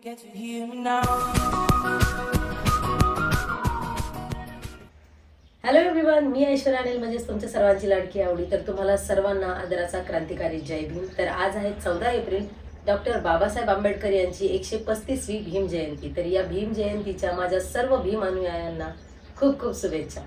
get to hear me now. Hello everyone, मी ऐश्वर्या अनिल म्हणजेच तुमच्या सर्वांची लाडकी आवडी. तर तुम्हाला सर्वांना आदराचा क्रांतिकारी जय भीम. तर आज आहे 14 एप्रिल, डॉक्टर बाबासाहेब आंबेडकर यांची 135वी भीम जयंती. तर या भीम जयंतीच्या माझ्या सर्व भीम अनुयायांना खूप खूप शुभेच्छा.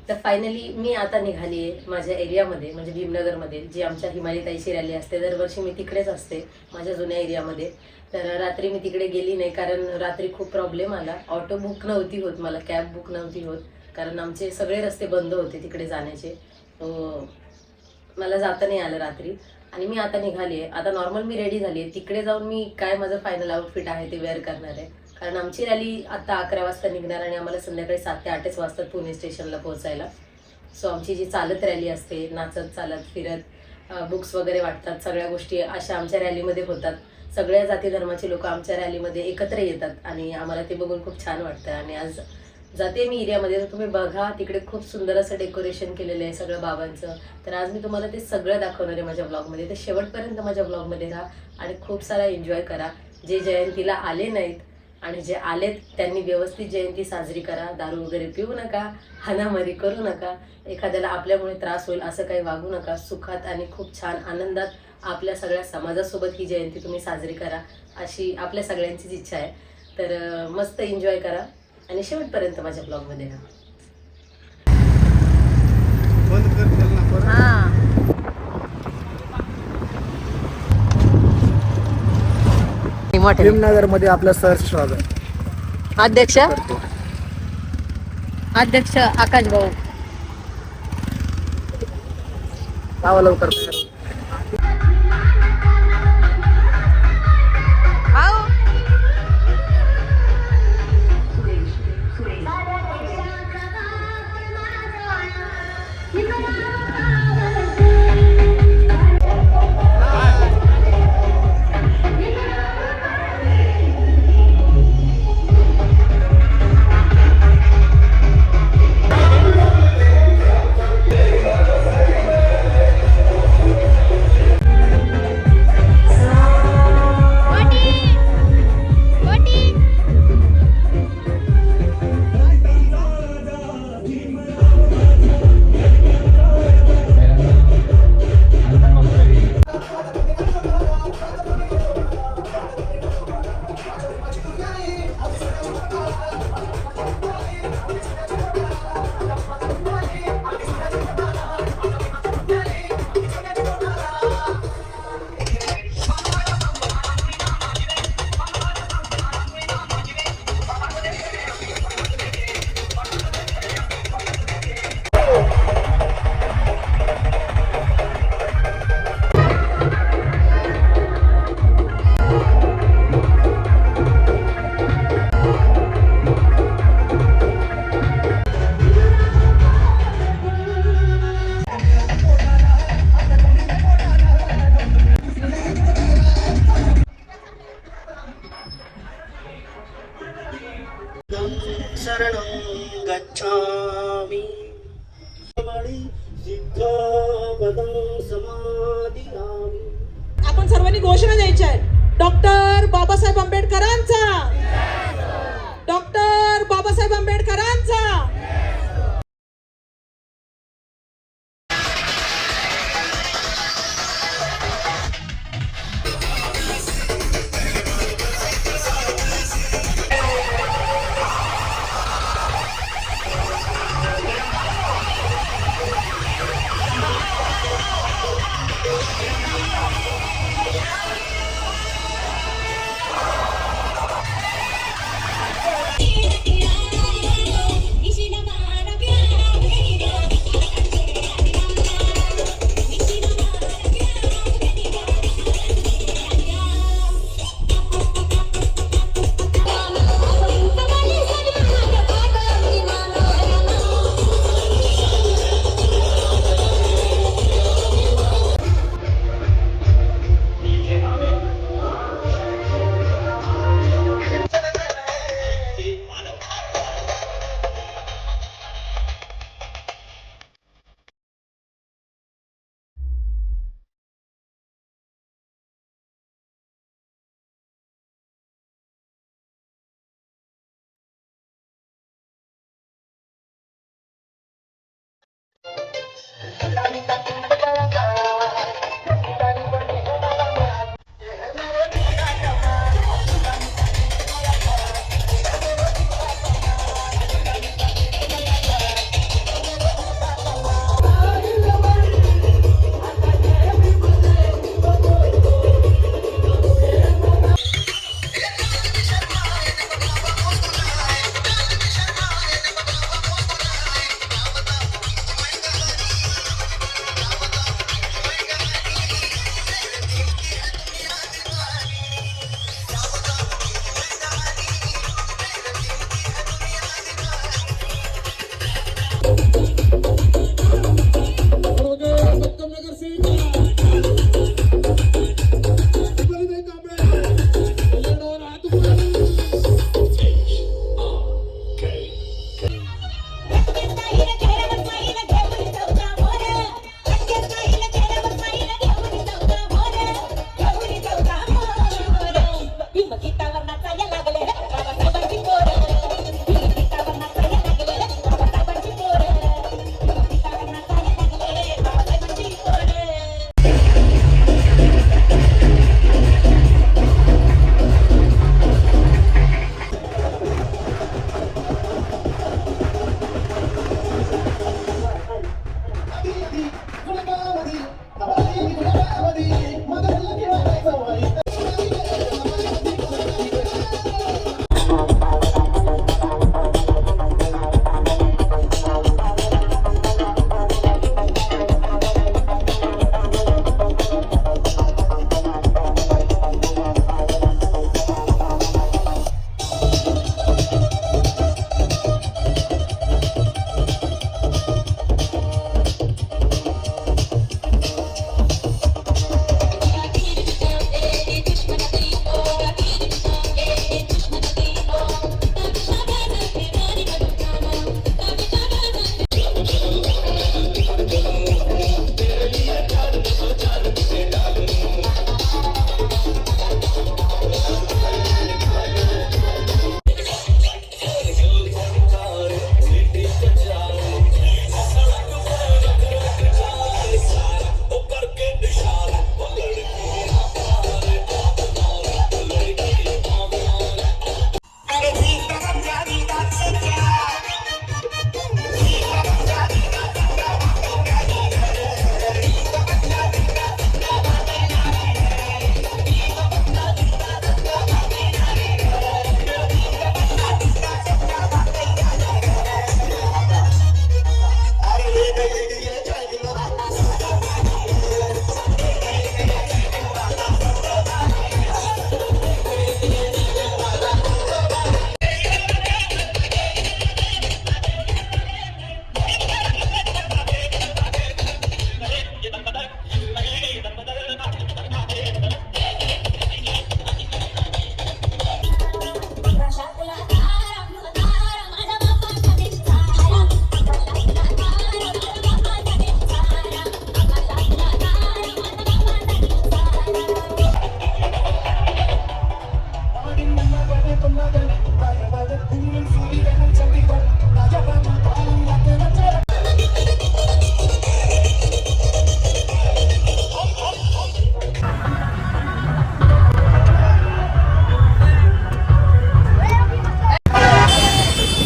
तर फायनली मी आता निघाली आहे माझ्या एरियामध्ये, म्हणजे भीमनगरमध्ये, जी आमच्या हिमालीताईची रॅली असते. दरवर्षी मी तिकडेच असते माझ्या जुन्या एरियामध्ये. तर रात्री मी तिकडे गेली नाही, कारण रात्री खूप प्रॉब्लेम आला. ऑटो बुक नव्हती होत, मला कॅब बुक नव्हती होत, कारण आमचे सगळे रस्ते बंद होते तिकडे जाण्याचे. मला जाता नाही आलं रात्री. आणि मी आता निघाली आहे. आता नॉर्मल मी रेडी झाली आहे. तिकडे जाऊन मी काय माझं फायनल आउटफिट आहे ते वेअर करणार आहे, कारण आमची रॅली आता 11 वाजता निघणार आणि आम्हाला संध्याकाळी 7 ते 8च वाजतात पुणे स्टेशनला पोहोचायला. सो आमची जी चालत रॅली असते, नाचत चालत फिरत बुक्स वगैरे वाटतात, सगळ्या गोष्टी अशा आमच्या रॅलीमध्ये होतात. सगळ्या जाती धर्माचे लोक आमच्या रॅलीमध्ये एकत्र येतात आणि आम्हाला ते बघून खूप छान वाटतं. आणि आज जाते मी एरियामध्ये, तर तुम्ही बघा तिकडे खूप सुंदर असं डेकोरेशन केलेलं आहे सगळं बाबांचं. तर आज मी तुम्हाला ते सगळं दाखवणार आहे माझ्या ब्लॉगमध्ये. तर शेवटपर्यंत माझ्या ब्लॉगमध्ये राहा आणि खूप सारा एन्जॉय करा. जे जयंतीला आले नाहीत आणि जे आलेत त्यांनी व्यवस्थित जयंती साजरी करा. दारू वगैरे पिऊ नका, हाणामारी करू नका, एखाद्याला आपल्यामुळे त्रास होईल असं काही वागू नका. सुखात आणि खूप छान आनंदात आपल्या सगळ्या समाजासोबत ही जयंती तुम्ही साजरी करा, अशी आपल्या सगळ्यांचीच इच्छा आहे. तर मस्त एन्जॉय करा आणि शेवटपर्यंत माझ्या ब्लॉगमध्ये राहा. भीमनगर मध्ये आपलं सहर्ष स्वागत. अध्यक्ष आकाश भाऊ, जावं लवकर तयार. शरणं गच्छामि सिद्धपदं समाधियामि. आपण सर्वांनी घोषणा द्यायची आहे. डॉक्टर बाबासाहेब आंबेडकरांचा, डॉक्टर बाबासाहेब आंबेडकरांचा.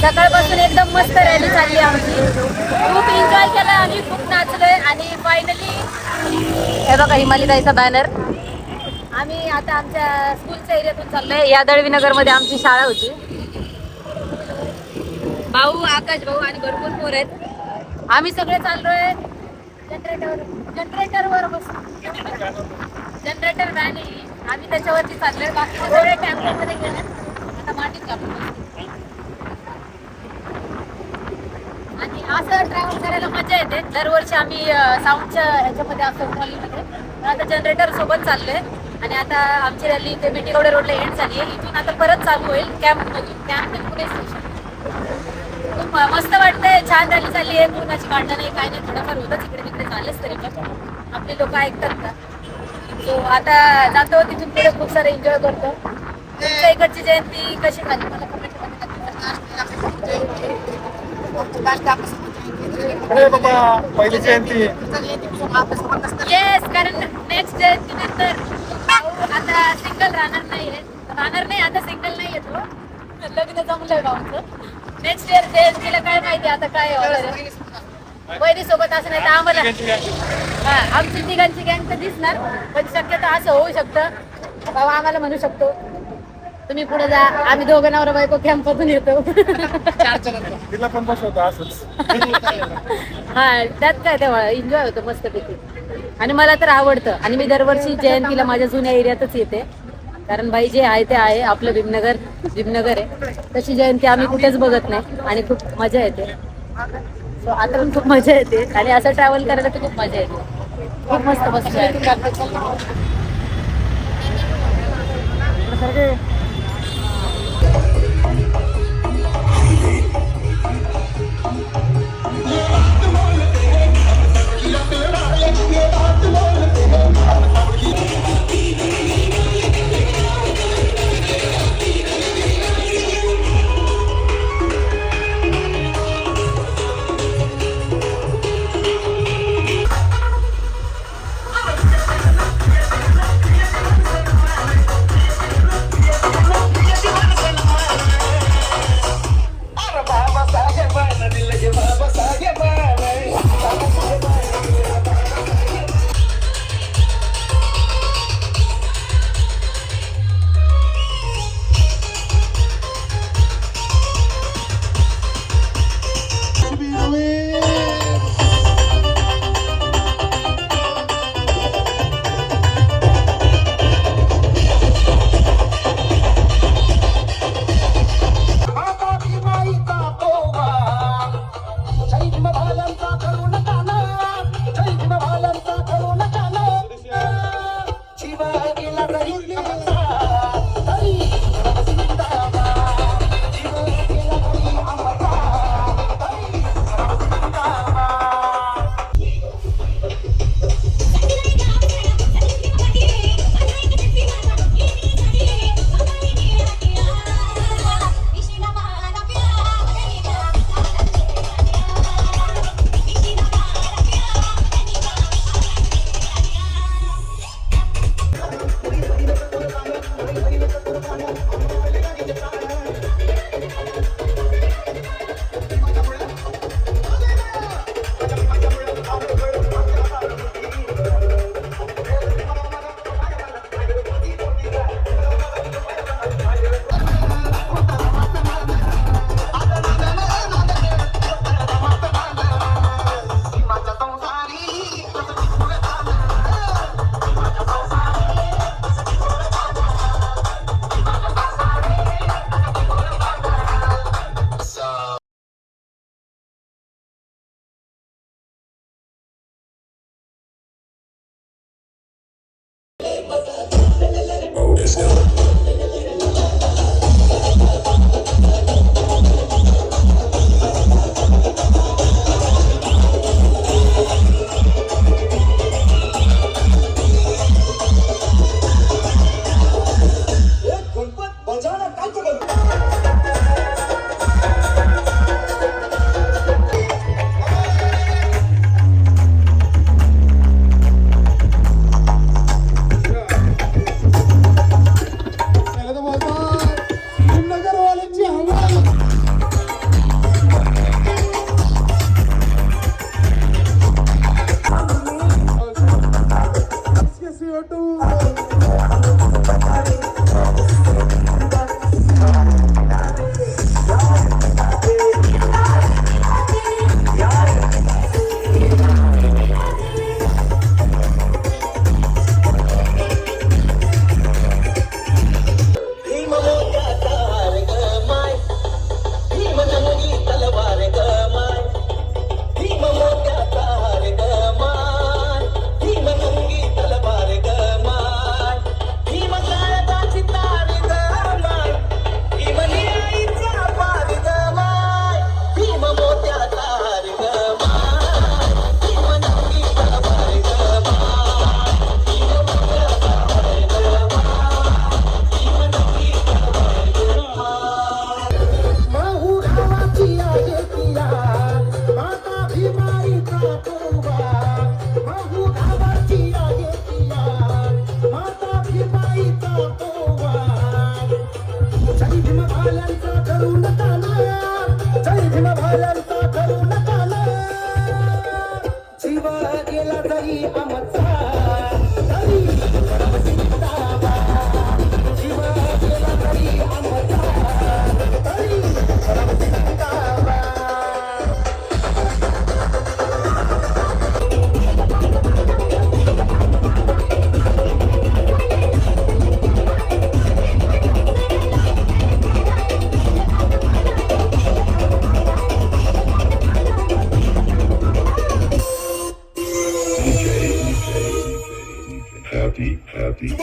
सकाळपासून एकदम मस्त रॅली चालली आमची. खूप एन्जॉय केला आम्ही, खूप नाचलोय आणि फायनली हे बघा हिमालीताईचा बॅनर. आम्ही आता आमच्या स्कूलच्या एरियातून चाललोय. या दळवीनगर मध्ये आमची शाळा होती. भाऊ, आकाश भाऊ आणि भरपूर पोर आहेत. आम्ही सगळे चाललोय जनरेटरवर बसून. जनरेटर व्हॅन आहे, आम्ही त्याच्यावरती चाललोय. बाकीचे सगळे टॅम्पोमध्ये गेले. आता मातीत घालून आणि असं ट्रॅव्हल करायला मजा येते. दरवर्षी आम्ही साऊंडच्या ह्याच्यामध्ये असतो मॉलमध्ये. आता जनरेटर सोबत चाललोय आणि आता आमची रॅली इथे मिठीगौडे रोडला एंड झाली आहे. इथून आता परत चालू होईल कॅम्पमधून, कॅम्प ते पुणे स्टेशन. खूप मस्त वाटतंय, छान रॅली चालली आहे. कोणाची भांडणं नाही, काय नाही, थोडंफार होतंच इकडे तिकडे चालेच, तरी पण आपले लोक ऐकतात का. सो आता जातो तिथून पुढे खूप सारं एन्जॉय करतो. तुमच्या इकडची जयंती कशी झाली मला कमेंटमध्ये नक्की सांगा. अरे बाबा पहिली जयंती येस, कारण नेक्स्ट जयंतीनंतर भाऊ आता सिंगल राहणार नाही, आता सिंगल नाही येतो, लग्न जमलंय भाऊचं. नेक्स्ट इयर जयंतीला काय माहिती आता काय होणार आहे. बहिणी सोबत असं नाही तर आम्हाला आमची तिघांची गँग तर दिसणार, पण शक्यतो असं होऊ शकतं भाऊ आम्हाला म्हणू शकतो तुम्ही पुढे जा, आम्ही दोघं नवरा बायको कॅम्पातून येतो. तिला पण बसवतो असंच. हा त्यात काय तेव्हा एन्जॉय होतो मस्तपैकी. आणि मला तर आवडतं आणि मी दरवर्षी जयंतीला माझ्या जुन्या एरियातच येते, कारण बाई जे आहे ते आहे, आपलं भीमनगर आहे, तशी जयंती आम्ही कुठेच बघत नाही आणि खूप मजा येते. सो आता पण खूप मजा येते आणि असं ट्रॅव्हल करायला तर खूप मजा येते, खूप मस्त मस्त. तरी आमचा तरी परमसिद्धावा जीव गेला तरी आमचा तरी परमसिद्धावा happy.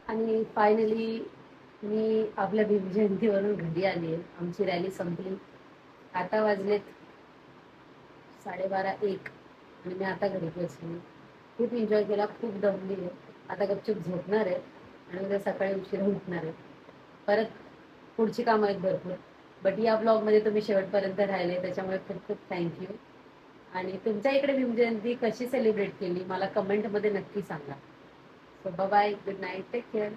आणि फायनली मी आपल्या भीम जयंतीवरून घरी आली आहे. आमची रॅली संपली. आता वाजलेत 12:30-1 आणि मी आता घरी पोहोचली. खूप एन्जॉय केला, खूप दमली आहे. आता गपचूप झोपणार आहे आणि उद्या सकाळी उशिरा उठणार आहे. परत पुढची कामं आहेत भरपूर. बट या ब्लॉगमध्ये तुम्ही शेवटपर्यंत राहिले त्याच्यामुळे खूप खूप थँक्यू. आणि तुमच्या इकडे भीम जयंती कशी सेलिब्रेट केली मला कमेंटमध्ये नक्की सांगा. So bye, good night, take care.